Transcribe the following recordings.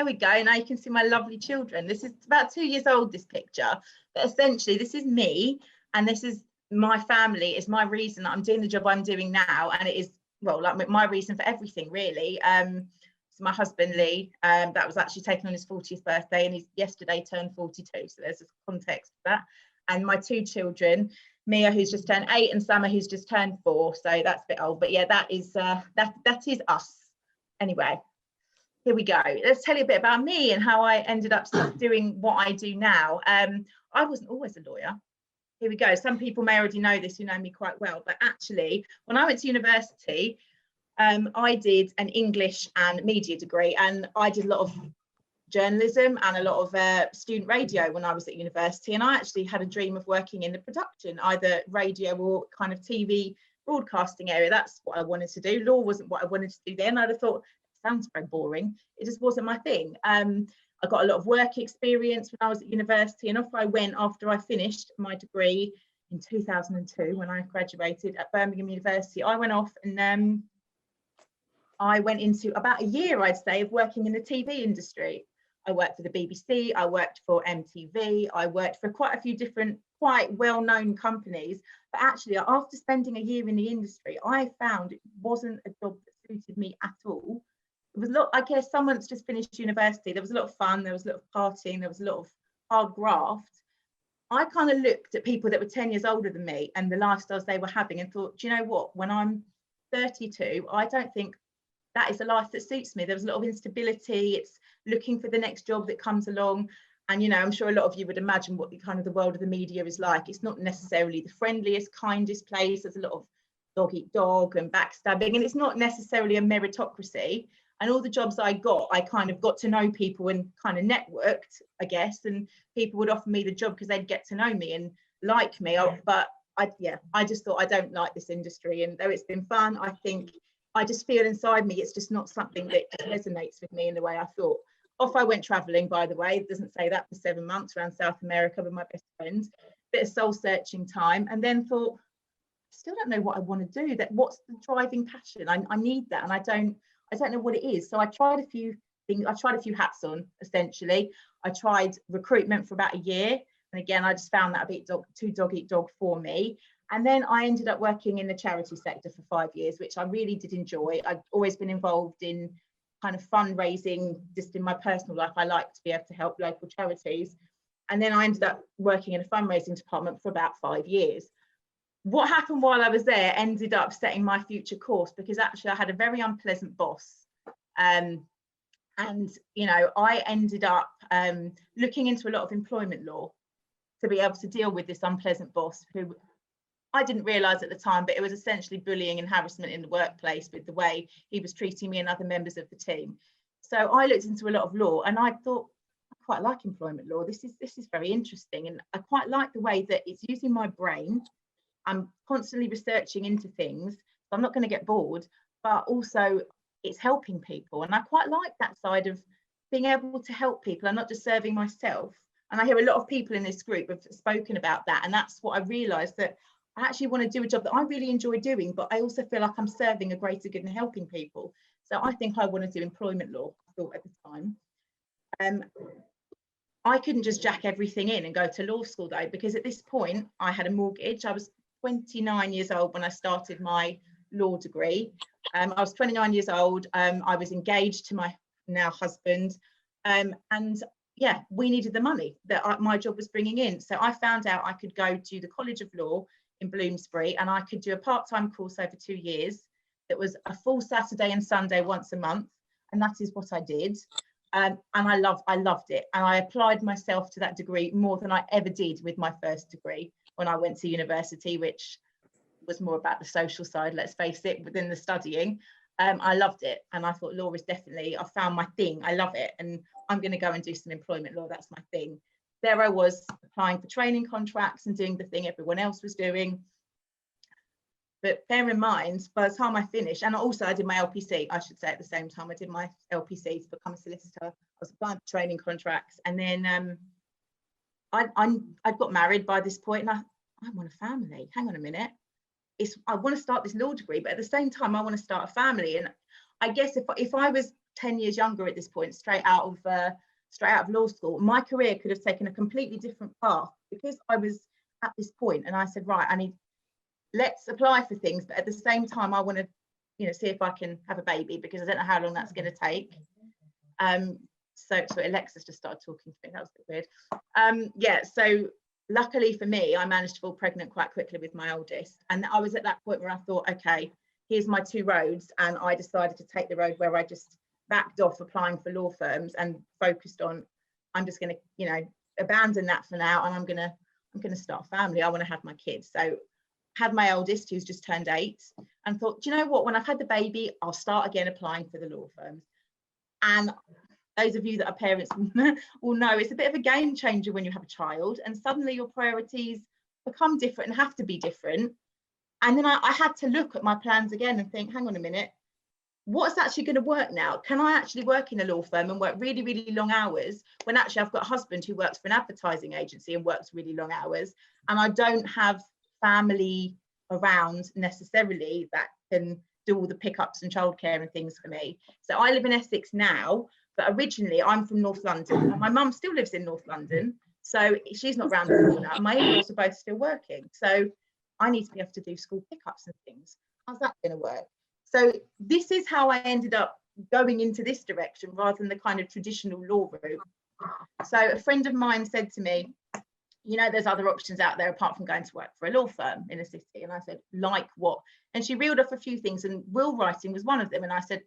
There we go. Now you can see my lovely children. This is about 2 years old, this picture. But essentially, this is me, and this is my family. It's my reason that I'm doing the job I'm doing now. And it is, well, like my reason for everything, really. So my husband, Lee, that was actually taken on his 40th birthday, and he's yesterday turned 42. So there's a context for that. And my 2 children, Mia, who's just turned 8, and Summer, who's just turned 4. So that's a bit old. But yeah, that is us. Anyway. Here we go. Let's tell you a bit about me and how I ended up doing what I do now. I wasn't always a lawyer. Here we go. Some people may already know this, who know me quite well, but actually, when I went to university, I did an English and media degree, and I did a lot of journalism and a lot of student radio when I was at university. And I actually had a dream of working in the production, either radio or kind of TV broadcasting area. That's what I wanted to do. Law wasn't what I wanted to do then. I'd have thought, sounds very boring. It just wasn't my thing. I got a lot of work experience when I was at university, and off I went after I finished my degree in 2002 when I graduated at Birmingham University. I went off and I went into about a year, I'd say, of working in the TV industry. I worked for the BBC, I worked for MTV, I worked for quite a few different, quite well-known companies. But actually, after spending a year in the industry, I found it wasn't a job that suited me at all. It was a lot, I guess someone's just finished university, there was a lot of fun, there was a lot of partying, there was a lot of hard graft. I kind of looked at people that were 10 years older than me and the lifestyles they were having and thought, do you know what, when I'm 32, I don't think that is a life that suits me. There was a lot of instability, it's looking for the next job that comes along. And, you know, I'm sure a lot of you would imagine what the kind of the world of the media is like. It's not necessarily the friendliest, kindest place. There's a lot of dog eat dog and backstabbing, and it's not necessarily a meritocracy. And all the jobs I got, I kind of got to know people and kind of networked, I guess, and people would offer me the job because they'd get to know me and like me. But I just thought, I don't like this industry. And though it's been fun, I think I just feel inside me, it's just not something that resonates with me in the way I thought. Off I went traveling, by the way. It doesn't say that, for 7 months around South America with my best friends. Bit of soul searching time, and then thought, I still don't know what I want to do. What's the driving passion? I need that, and I don't know what it is. So I tried a few things. I tried a few hats on, essentially. I tried recruitment for about a year. And again, I just found that a bit too dog eat dog for me. And then I ended up working in the charity sector for 5 years, which I really did enjoy. I've always been involved in kind of fundraising, just in my personal life. I like to be able to help local charities. And then I ended up working in a fundraising department for about 5 years. What happened while I was there ended up setting my future course, because actually I had a very unpleasant boss. And, you know, I ended up looking into a lot of employment law to be able to deal with this unpleasant boss, who I didn't realise at the time, but it was essentially bullying and harassment in the workplace with the way he was treating me and other members of the team. So I looked into a lot of law, and I thought, I quite like employment law. This is very interesting, and I quite like the way that it's using my brain. I'm constantly researching into things, so I'm not going to get bored, but also it's helping people. And I quite like that side of being able to help people and not just serving myself. And I hear a lot of people in this group have spoken about that. And that's what I realised, that I actually want to do a job that I really enjoy doing, but I also feel like I'm serving a greater good and helping people. So I think I want to do employment law, I thought at the time. I couldn't just jack everything in and go to law school though, because at this point I had a mortgage. I was 29 years old when I started my law degree. I was 29 years old. I was engaged to my now husband, and yeah, we needed the money that my job was bringing in. So I found out I could go to the College of Law in Bloomsbury, and I could do a part-time course over 2 years. That was a full Saturday and Sunday once a month, and that is what I did. And I loved it, and I applied myself to that degree more than I ever did with my first degree when I went to university, which was more about the social side, let's face it, within the studying. I loved it, and I thought law is definitely, I found my thing. I love it, and I'm going to go and do some employment law. That's my thing. There I was applying for training contracts and doing the thing everyone else was doing. But bear in mind, by the time I finished, and also I did my LPC, I should say at the same time, I did my LPC to become a solicitor. I was applying for training contracts, and then I'd got married by this point, and I want a family. Hang on a minute. I want to start this law degree, but at the same time, I want to start a family. And I guess if I was 10 years younger at this point, straight out of law school. My career could have taken a completely different path because I was at this point, and I said, right, let's apply for things, but at the same time I want to, you know, see if I can have a baby, because I don't know how long that's going to take. So Alexa's just started talking to me. That was a bit weird. Yeah, so luckily for me, I managed to fall pregnant quite quickly with my oldest, and I was at that point where I thought, okay, here's my two roads, and I decided to take the road where I just backed off applying for law firms and focused on, I'm just going to, you know, abandon that for now, and I'm going to start a family. I want to have my kids. So had my oldest, who's just turned 8, and thought, do you know what, when I've had the baby, I'll start again applying for the law firms. And those of you that are parents will know it's a bit of a game changer when you have a child, and suddenly your priorities become different and have to be different. And then I had to look at my plans again and think, hang on a minute, what's actually going to work now? Can I actually work in a law firm and work really, really long hours when actually I've got a husband who works for an advertising agency and works really long hours, and I don't have family around necessarily that can do all the pickups and childcare and things for me. So I live in Essex now, but originally I'm from North London, and my mum still lives in North London, so she's not round the corner. My in-laws are both still working, so I need to be able to do school pickups and things. How's that going to work? So this is how I ended up going into this direction rather than the kind of traditional law route. So a friend of mine said to me, you know, there's other options out there apart from going to work for a law firm in a city. And I said, like what? And she reeled off a few things, and will writing was one of them. And I said,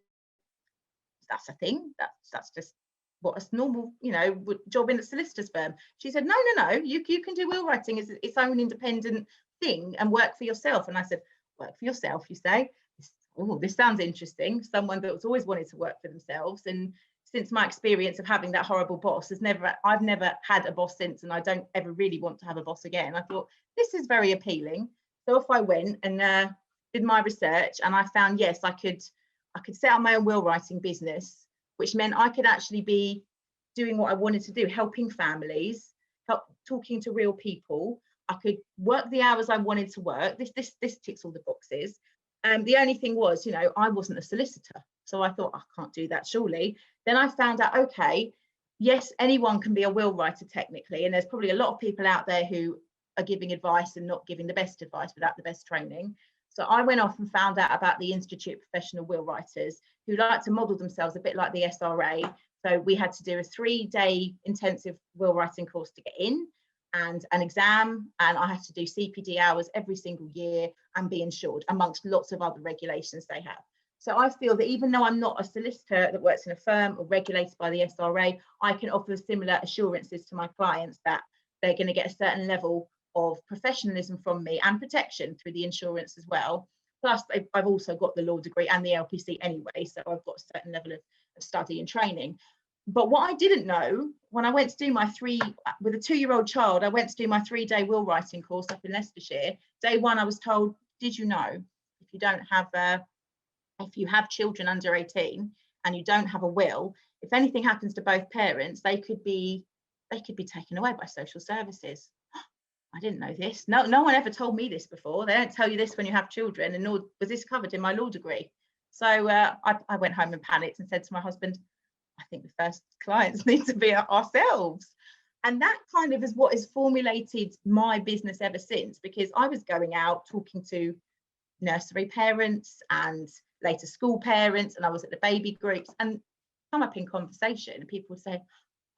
that's a thing. That's just what a normal, you know, job in a solicitor's firm. She said, no, you can do will writing as its own independent thing and work for yourself. And I said, work for yourself, you say? Oh, this sounds interesting. Someone that's always wanted to work for themselves. And since my experience of having that horrible boss, I've never had a boss since, and I don't ever really want to have a boss again. I thought, this is very appealing. So off I went and did my research, and I found, yes, I could set up my own will writing business, which meant I could actually be doing what I wanted to do, helping families, talking to real people. I could work the hours I wanted to work. This ticks all the boxes. The only thing was, you know, I wasn't a solicitor. So I thought, I can't do that, surely. Then I found out, okay, yes, anyone can be a will writer technically. And there's probably a lot of people out there who are giving advice and not giving the best advice without the best training. So I went off and found out about the Institute of Professional Will Writers, who like to model themselves a bit like the SRA. So we had to do a 3-day intensive will writing course to get in, and an exam, and I have to do CPD hours every single year and be insured, amongst lots of other regulations they have. So I feel that even though I'm not a solicitor that works in a firm or regulated by the SRA, I can offer similar assurances to my clients that they're going to get a certain level of professionalism from me and protection through the insurance as well. Plus, I've also got the law degree and the LPC anyway, so I've got a certain level of study and training. But what I didn't know, when I went to do with a 2-year-old child, I went to do my 3-day will writing course up in Leicestershire. Day one, I was told, did you know, if you have children under 18 and you don't have a will, if anything happens to both parents, they could be taken away by social services. I didn't know this. No one ever told me this before. They don't tell you this when you have children, and nor was this covered in my law degree. So I went home and panicked and said to my husband, I think the first clients need to be ourselves. And that kind of is what has formulated my business ever since, because I was going out talking to nursery parents and later school parents, and I was at the baby groups and come up in conversation, and people would say,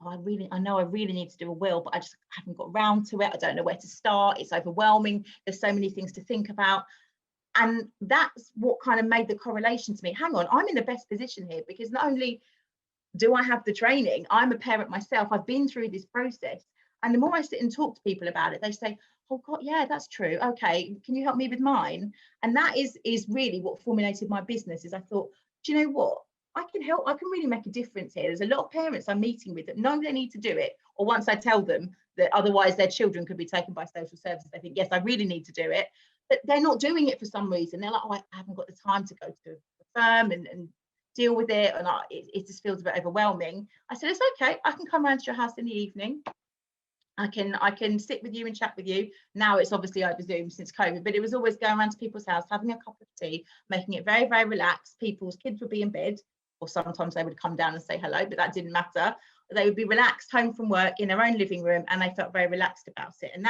oh, I know I really need to do a will, but I just haven't got round to it. I don't know where to start. It's overwhelming. There's so many things to think about. And that's what kind of made the correlation to me. Hang on, I'm in the best position here, because not only do I have the training, I'm a parent myself. I've been through this process. And the more I sit and talk to people about it, they say, oh God, yeah, that's true. Okay, can you help me with mine? And that is really what formulated my business. Is I thought, do you know what? I can help. I can really make a difference here. There's a lot of parents I'm meeting with that know they need to do it. Or once I tell them that otherwise their children could be taken by social services, they think, yes, I really need to do it. But they're not doing it for some reason. They're like, oh, I haven't got the time to go to a firm and deal with it. And it just feels a bit overwhelming. I said, it's okay. I can come around to your house in the evening. I can sit with you and chat with you. Now it's obviously over Zoom since COVID, but it was always going around to people's house, having a cup of tea, making it very, very relaxed. People's kids would be in bed. or sometimes they would come down and say hello, but that didn't matter. They would be relaxed home from work in their own living room, and they felt very relaxed about it. And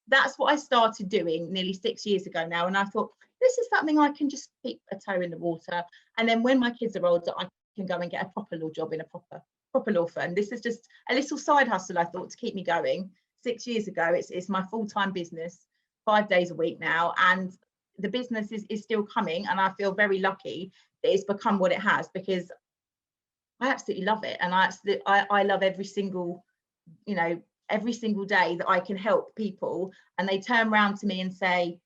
that's what I started doing nearly 6 years ago now. And I thought, this is something I can just keep a toe in the water. And then when my kids are older, I can go and get a proper law job in a proper law firm. This is just a little side hustle, I thought, to keep me going. 6 years ago, it's my full-time business, 5 days a week now. And the business is still coming. And I feel very lucky that it's become what it has, because I absolutely love it. And I love every single, every single day that I can help people and they turn around to me and say,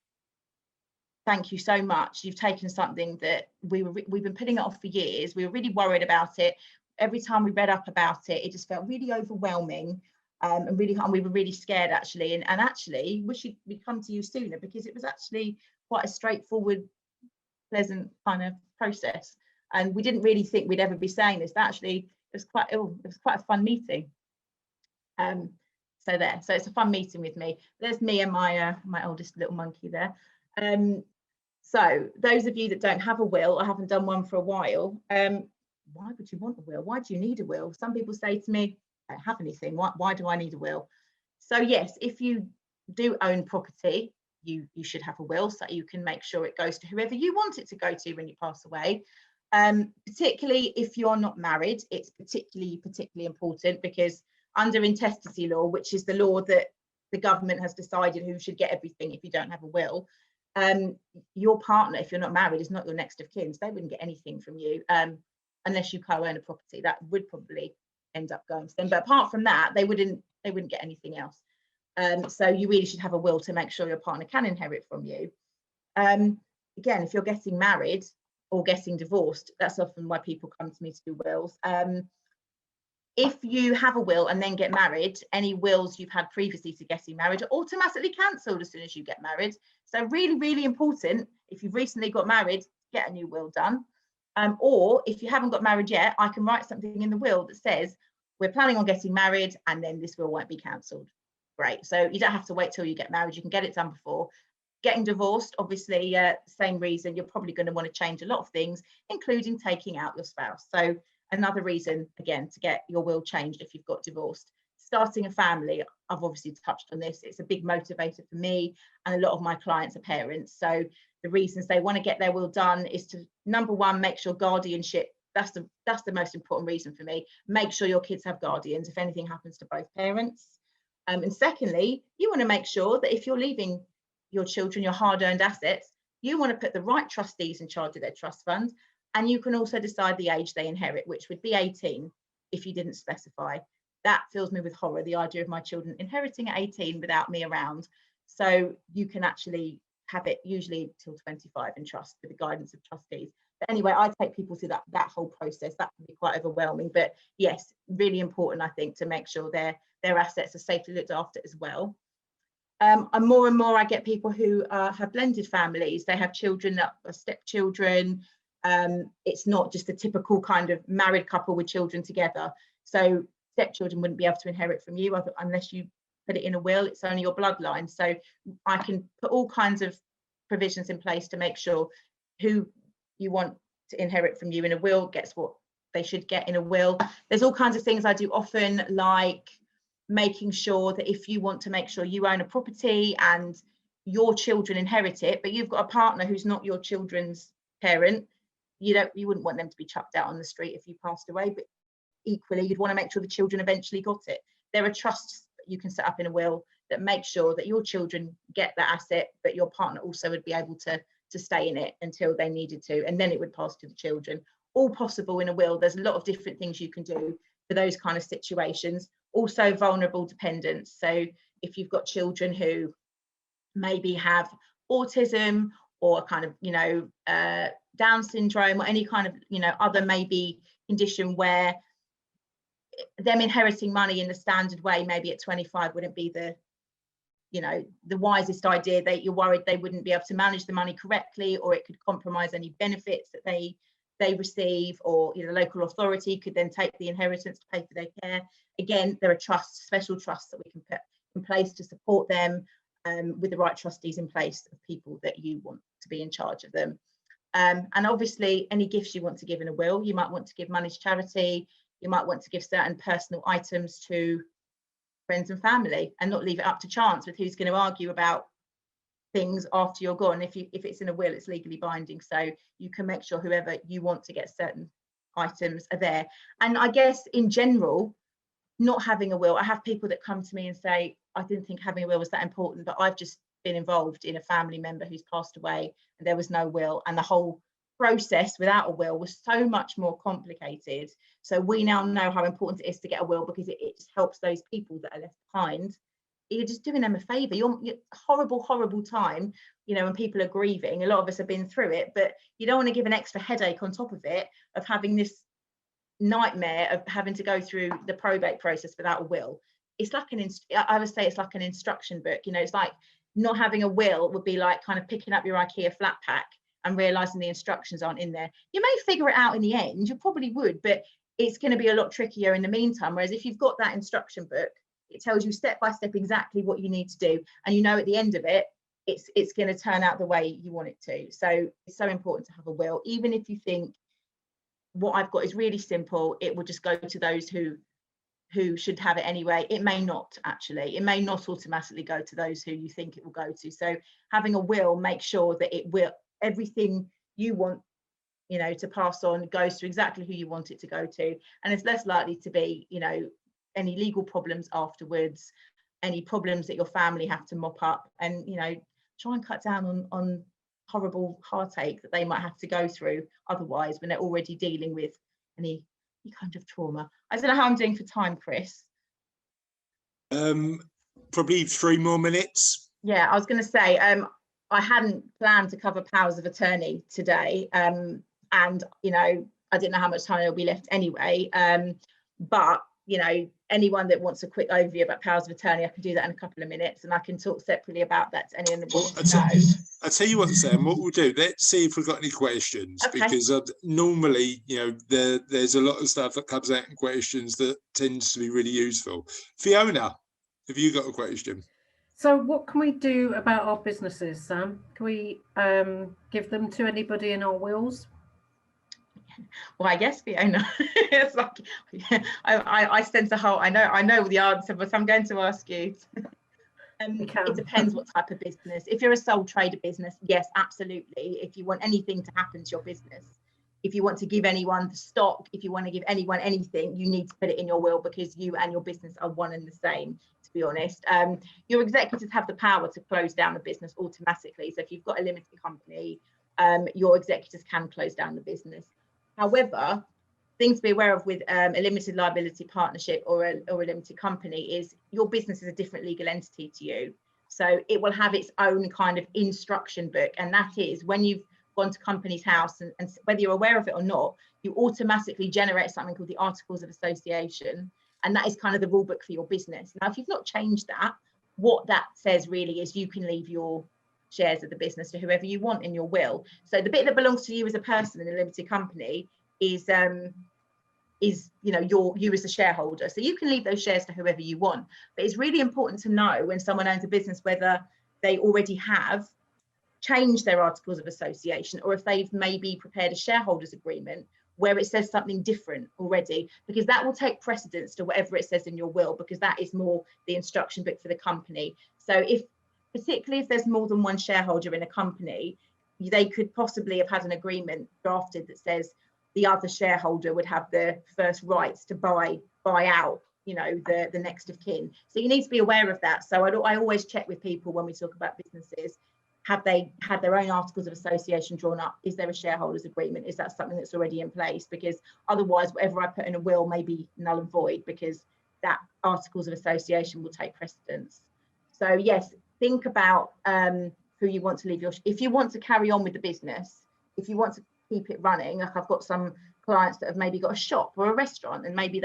thank you so much. You've taken something that we've been putting it off for years. We were really worried about it. Every time we read up about it, it just felt really overwhelming. And we were really scared, actually. And actually, wish we'd come to you sooner, because it was actually quite a straightforward, pleasant kind of process. And we didn't really think we'd ever be saying this, but actually it was quite a fun meeting. So it's a fun meeting with me. There's me and my oldest little monkey there. So those of you that don't have a will, I haven't done one for a while. Why would you want a will? Why do you need a will? Some people say to me, I don't have anything. Why do I need a will? So yes, if you do own property, you should have a will, so you can make sure it goes to whoever you want it to go to when you pass away. Particularly if you're not married, it's particularly important, because under intestacy law, which is the law that the government has decided who should get everything if you don't have a will, your partner, if you're not married, is not your next of kin, so they wouldn't get anything from you unless you co-own a property. That would probably end up going to them, but apart from that, they wouldn't get anything else. So you really should have a will to make sure your partner can inherit from you. Again, if you're getting married or getting divorced, that's often why people come to me to do wills. If you have a will and then get married, any wills you've had previously to getting married are automatically cancelled as soon as you get married. So really, really important, if you've recently got married, get a new will done. Or if you haven't got married yet, I can write something in the will that says, we're planning on getting married and then this will won't be cancelled. Great. So you don't have to wait till you get married. You can get it done before. Getting divorced, obviously, same reason. You're probably going to want to change a lot of things, including taking out your spouse. So another reason, again, to get your will changed if you've got divorced. Starting a family, I've obviously touched on this. It's a big motivator for me, and a lot of my clients are parents. So the reasons they want to get their will done is to, number one, make sure guardianship, that's the most important reason for me. Make sure your kids have guardians if anything happens to both parents. And secondly, you want to make sure that if you're leaving your children your hard-earned assets, you want to put the right trustees in charge of their trust fund. And you can also decide the age they inherit, which would be 18 if you didn't specify. That fills me with horror, the idea of my children inheriting at 18 without me around. So you can actually have it usually till 25 in trust with the guidance of trustees. But anyway, I take people through that whole process. That can be quite overwhelming. But yes, really important, I think, to make sure their assets are safely looked after as well. And more I get people who have blended families. They have children that are stepchildren. It's not just a typical kind of married couple with children together. So stepchildren wouldn't be able to inherit from you unless you put it in a will. It's only your bloodline. So I can put all kinds of provisions in place to make sure who you want to inherit from you in a will gets what they should get in a will. There's all kinds of things I do often, like making sure that if you want to make sure you own a property and your children inherit it, but you've got a partner who's not your children's parent, you wouldn't want them to be chucked out on the street if you passed away, but equally you'd want to make sure the children eventually got it. There are trusts that you can set up in a will that make sure that your children get that asset, but your partner also would be able to stay in it until they needed to, and then it would pass to the children. All possible in a will. There's a lot of different things you can do for those kind of situations. Also vulnerable dependents. So if you've got children who maybe have autism or a kind of Down syndrome or any kind of other maybe condition where them inheriting money in the standard way maybe at 25 wouldn't be the wisest idea. That you're worried they wouldn't be able to manage the money correctly, or it could compromise any benefits that they receive, or local authority could then take the inheritance to pay for their care. Again, there are trusts, special trusts that we can put in place to support them with the right trustees in place of people that you want to be in charge of them. And obviously any gifts you want to give in a will, you might want to give money to charity, you might want to give certain personal items to friends and family, and not leave it up to chance with who's going to argue about things after you're gone. If it's in a will, it's legally binding, so you can make sure whoever you want to get certain items are there. And I guess in general, not having a will, I have people that come to me and say, I didn't think having a will was that important, but I've just been involved in a family member who's passed away and there was no will, and the whole process without a will was so much more complicated. So we now know how important it is to get a will, because it just helps those people that are left behind. You're just doing them a favor. You're horrible time, you know, when people are grieving. A lot of us have been through it, but you don't want to give an extra headache on top of it, of having this nightmare of having to go through the probate process without a will. It's like I would say it's like an instruction book. You know, it's like not having a will would be like kind of picking up your IKEA flat pack and realizing the instructions aren't in there. You may figure it out in the end, you probably would, but it's going to be a lot trickier in the meantime. Whereas if you've got that instruction book, it tells you step by step exactly what you need to do, and you know at the end of it, it's going to turn out the way you want it to. So it's so important to have a will, even if you think what I've got is really simple, it will just go to those who should have it anyway. It may not, actually. It may not automatically go to those who you think it will go to. So having a will makes sure that it will, everything you want, you know, to pass on goes to exactly who you want it to go to, and it's less likely to be, you know, any legal problems afterwards, any problems that your family have to mop up, and, you know, try and cut down on horrible heartache that they might have to go through otherwise when they're already dealing with any kind of trauma. I don't know how I'm doing for time, Chris. Probably 3 more minutes. Yeah, I was going to say, I hadn't planned to cover powers of attorney today, and, you know, I didn't know how much time there will be left anyway, but, you know, anyone that wants a quick overview about powers of attorney, I can do that in a couple of minutes, and I can talk separately about that to anyone that wants to know. I'll tell you what, Sam, what we'll do, let's see if we've got any questions, okay. Because normally, you know, there's a lot of stuff that comes out in questions that tends to be really useful. Fiona, have you got a question? So what can we do about our businesses, Sam? Can we give them to anybody in our wills? Well, I guess, Fiona, it's like, I sense a whole, I know the answer, but I'm going to ask you. It depends what type of business. If you're a sole trader business, yes, absolutely. If you want anything to happen to your business, if you want to give anyone the stock, if you want to give anyone anything, you need to put it in your will, because you and your business are one and the same, to be honest. Your executors have the power to close down the business automatically. So if you've got a limited company, your executors can close down the business. However, things to be aware of with a limited liability partnership or a limited company is your business is a different legal entity to you. So it will have its own kind of instruction book. And that is when you've gone to Companies House, and whether you're aware of it or not, you automatically generate something called the Articles of Association. And that is kind of the rule book for your business. Now, if you've not changed that, what that says really is you can leave your shares of the business to whoever you want in your will. So the bit that belongs to you as a person in a limited company is you know, you as a shareholder. So you can leave those shares to whoever you want. But it's really important to know when someone owns a business whether they already have changed their Articles of Association, or if they've maybe prepared a shareholders agreement where it says something different already, because that will take precedence to whatever it says in your will, because that is more the instruction book for the company. So particularly if there's more than one shareholder in a company, they could possibly have had an agreement drafted that says the other shareholder would have the first rights to buy out, you know, the next of kin. So you need to be aware of that. So I always check with people when we talk about businesses, have they had their own Articles of Association drawn up? Is there a shareholders agreement? Is that something that's already in place? Because otherwise, whatever I put in a will may be null and void, because that Articles of Association will take precedence. So yes, think about who you want to leave if you want to carry on with the business, if you want to keep it running. Like I've got some clients that have maybe got a shop or a restaurant, and maybe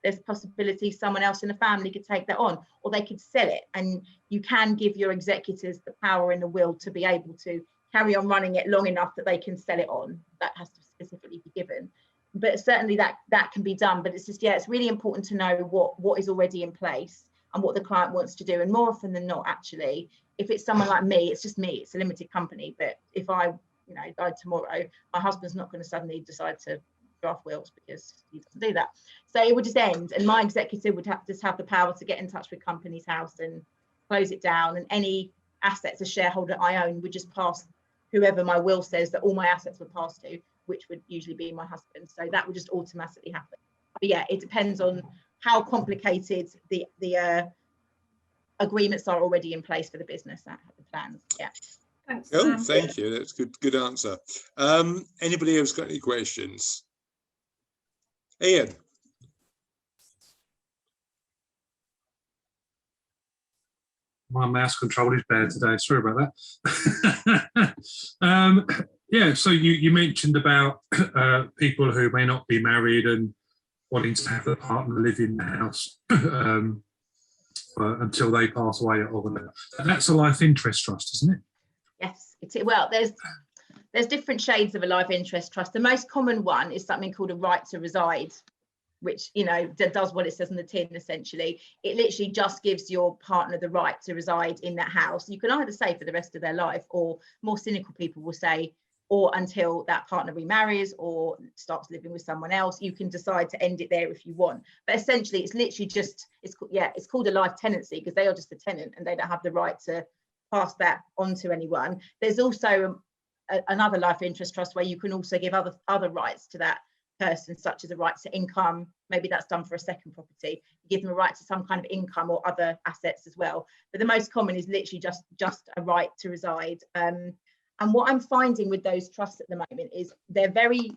there's possibility someone else in the family could take that on, or they could sell it, and you can give your executors the power in the will to be able to carry on running it long enough that they can sell it on. That has to specifically be given, but certainly that can be done. But it's just, yeah, it's really important to know what is already in place and what the client wants to do. And more often than not, actually, if it's someone like me, it's just me, it's a limited company. But if I you know, died tomorrow, my husband's not going to suddenly decide to draft wills because he doesn't do that. So it would just end, and my executor would just have the power to get in touch with Companies House and close it down, and any assets a shareholder I own would just pass whoever my will says that all my assets would pass to, which would usually be my husband. So that would just automatically happen. But yeah, it depends on how complicated the agreements are already in place for the business, the plans. Yeah. Thanks. Oh, thank you. That's good answer. Anybody else got any questions? Ian. My mouse control is bad today. Sorry about that. Yeah, so you mentioned about people who may not be married and wanting to have a partner live in the house until they pass away or whatever. That's a life interest trust, isn't it? Yes. Well, there's different shades of a life interest trust. The most common one is something called a right to reside, which, you know, does what it says on the tin. Essentially, it literally just gives your partner the right to reside in that house. You can either say for the rest of their life, or more cynical people will say, or until that partner remarries or starts living with someone else. You can decide to end it there if you want. But essentially, it's literally just, it's called a life tenancy because they are just a tenant and they don't have the right to pass that on to anyone. There's also another life interest trust where you can also give other rights to that person, such as a right to income. Maybe that's done for a second property. You give them a right to some kind of income or other assets as well. But the most common is literally just a right to reside. And what I'm finding with those trusts at the moment is they're very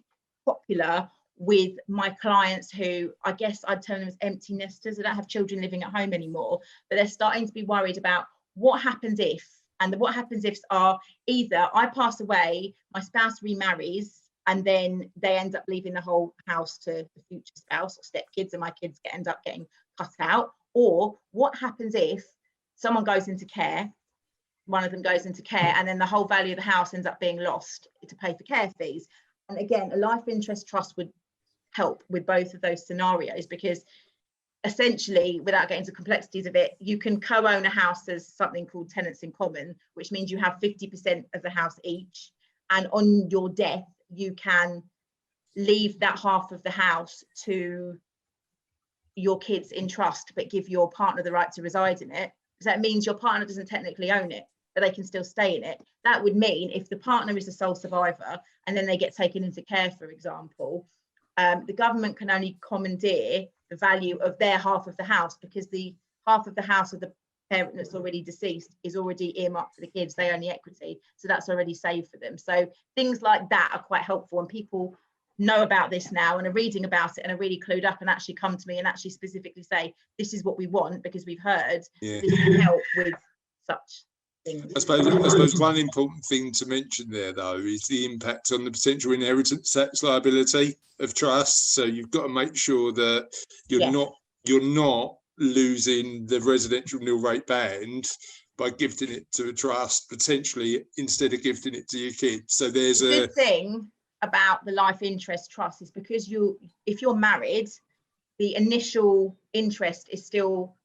popular with my clients who, I guess I'd term them as empty nesters. They don't have children living at home anymore, but they're starting to be worried about what happens if, and the what happens ifs are either I pass away, my spouse remarries, and then they end up leaving the whole house to the future spouse or stepkids, and my kids end up getting cut out. Or what happens if someone goes into care, one of them goes into care, and then the whole value of the house ends up being lost to pay for care fees. And again, a life interest trust would help with both of those scenarios, because essentially, without getting into complexities of it, you can co-own a house as something called tenants in common, which means you have 50% of the house each, and on your death you can leave that half of the house to your kids in trust, but give your partner the right to reside in it. So that means your partner doesn't technically own it, but they can still stay in it. That would mean if the partner is the sole survivor and then they get taken into care, for example, the government can only commandeer the value of their half of the house, because the half of the house of the parent that's already deceased is already earmarked for the kids. They own the equity, so that's already saved for them. So things like that are quite helpful, and people know about this now and are reading about it and are really clued up and actually come to me and actually specifically say, this is what we want because we've heard this can help with such things. I suppose one important thing to mention there, though, is the impact on the potential inheritance tax liability of trusts. So you've got to make sure that you're not losing the residential nil rate band by gifting it to a trust, potentially, instead of gifting it to your kids. So there's a good thing about the life interest trust is because if you're married, the initial interest is still,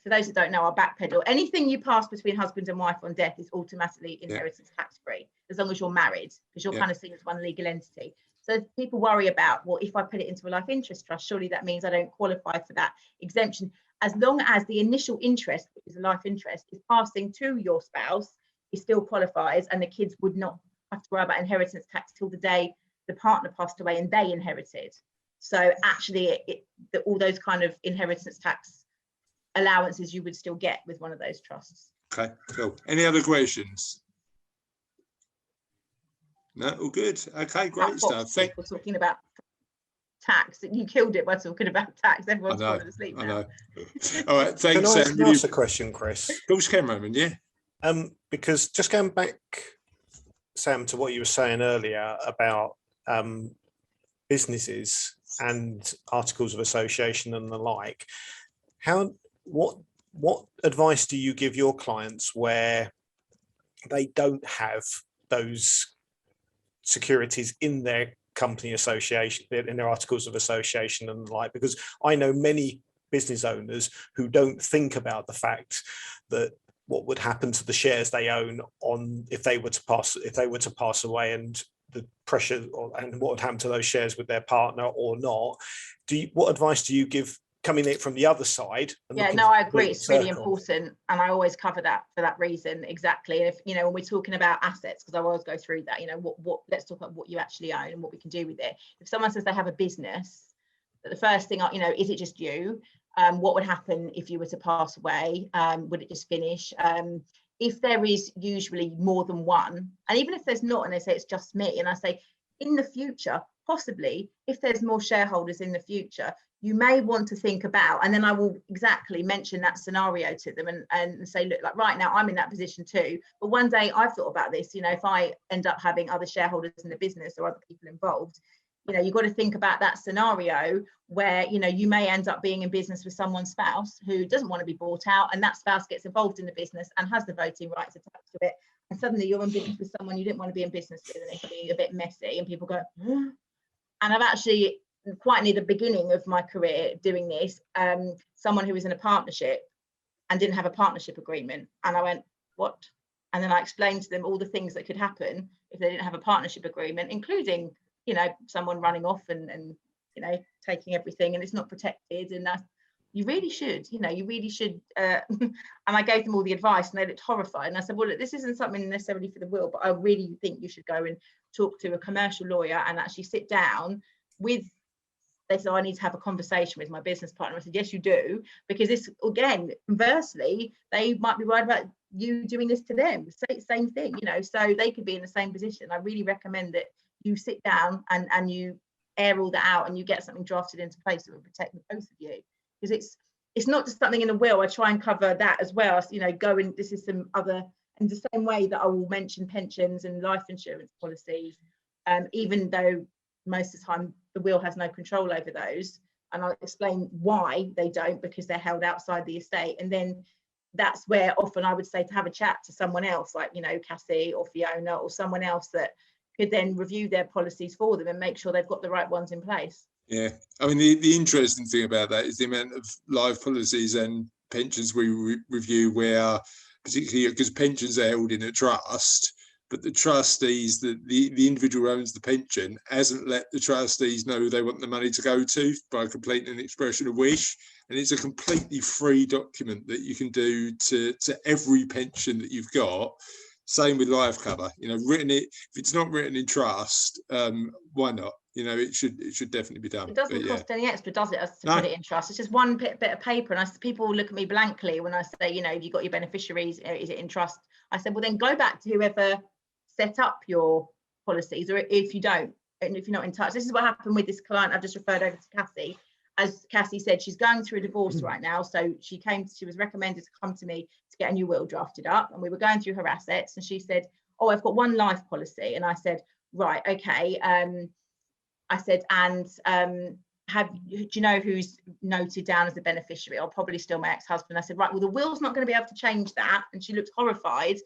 for those that don't know, our backpedal. Anything you pass between husband and wife on death is automatically inheritance tax free, as long as you're married, because you're kind of seen as one legal entity. So people worry about, well, if I put it into a life interest trust, surely that means I don't qualify for that exemption. As long as the initial interest, which is a life interest, is passing to your spouse, it still qualifies, and the kids would not have to worry about inheritance tax till the day the partner passed away and they inherited. So actually, all those kind of inheritance tax allowances you would still get with one of those trusts. Okay, cool. Any other questions? No, all good. Okay, great stuff. People talking about tax. You killed it by talking about tax. Everyone's falling asleep now. I know. All right, thanks. Can I ask a question, Chris? Of course, Cameron, yeah. Because just going back, Sam, to what you were saying earlier about businesses and articles of association and the like, what advice do you give your clients where they don't have those securities in their company association, in their articles of association and the like? Because I know many business owners who don't think about the fact that what would happen to the shares they own on if they were to pass away, and the pressure and what would happen to those shares with their partner or not. What advice do you give coming in from the other side? Yeah, no, I agree. It's really important, and I always cover that for that reason. Exactly. If when we're talking about assets, because I always go through that, what let's talk about what you actually own and what we can do with it. If someone says they have a business, the first thing, is it just you? What would happen if you were to pass away? Would it just finish? If there is usually more than one, and even if there's not, and they say it's just me, and I say in the future, possibly, if there's more shareholders in the future, you may want to think about, and then I will exactly mention that scenario to them and say, look, like right now I'm in that position too, but one day I've thought about this, if I end up having other shareholders in the business or other people involved, you've got to think about that scenario where, you may end up being in business with someone's spouse who doesn't want to be bought out, and that spouse gets involved in the business and has the voting rights attached to it. And suddenly you're in business with someone you didn't want to be in business with, and it can be a bit messy, and people go, huh? And I've actually, quite near the beginning of my career doing this, someone who was in a partnership and didn't have a partnership agreement. And I went, what? And then I explained to them all the things that could happen if they didn't have a partnership agreement, including, someone running off and taking everything, and it's not protected. And that's, you really should, and I gave them all the advice, and they looked horrified. And I said, well, look, this isn't something necessarily for the will, but I really think you should go and talk to a commercial lawyer and actually sit down with. They said, I need to have a conversation with my business partner. I said, yes, you do, because this, again, conversely, they might be worried about you doing this to them. Same thing, so they could be in the same position. I really recommend that you sit down and you air all that out, and you get something drafted into place that will protect the both of you. Because it's not just something in the will. I try and cover that as well. This is some other, in the same way that I will mention pensions and life insurance policies, even though most of the time the will has no control over those, and I'll explain why they don't, because they're held outside the estate. And then that's where often I would say to have a chat to someone else, like Cassie or Fiona or someone else that could then review their policies for them and make sure they've got the right ones in place. Yeah, I mean, the interesting thing about that is the amount of life policies and pensions we review where, particularly because pensions are held in a trust, but the trustees, the individual who owns the pension, hasn't let the trustees know who they want the money to go to by completing an expression of wish. And it's a completely free document that you can do to every pension that you've got. Same with life cover, if it's not written in trust, why not? It should definitely be done. It doesn't cost any extra, does it, to put it in trust? It's just one bit of paper. And people look at me blankly when I say, have you got your beneficiaries? Is it in trust? I said, well, then go back to whoever set up your policies, or if you don't, and if you're not in touch. This is what happened with this client I've just referred over to Cassie. As Cassie said, she's going through a divorce right now. So she was recommended to come to me to get a new will drafted up. And we were going through her assets. And she said, oh, I've got one life policy. And I said, right, okay. I said, and do you know who's noted down as the beneficiary? I'll probably still my ex-husband. I said, right, well, the will's not going to be able to change that. And she looked horrified.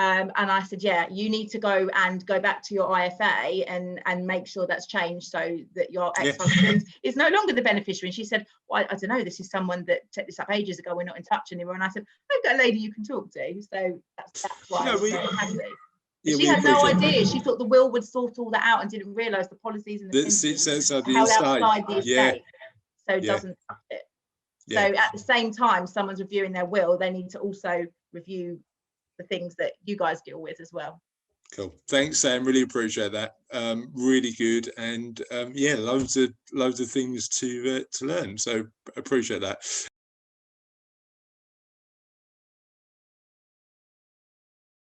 And I said, yeah, you need to go back to your IFA and make sure that's changed so that your ex-husband is no longer the beneficiary. And she said, well, I don't know, this is someone that set this up ages ago. We're not in touch anymore. And I said, I've got a lady you can talk to. So that's why she had no idea. She thought the will would sort all that out and didn't realise the policies and the pensions held outside the estate. So it doesn't touch it. So at the same time, someone's reviewing their will, they need to also review the things that you guys deal with as well. Cool. Thanks, Sam. Really appreciate that. Really good, and loads of things to learn. So appreciate that.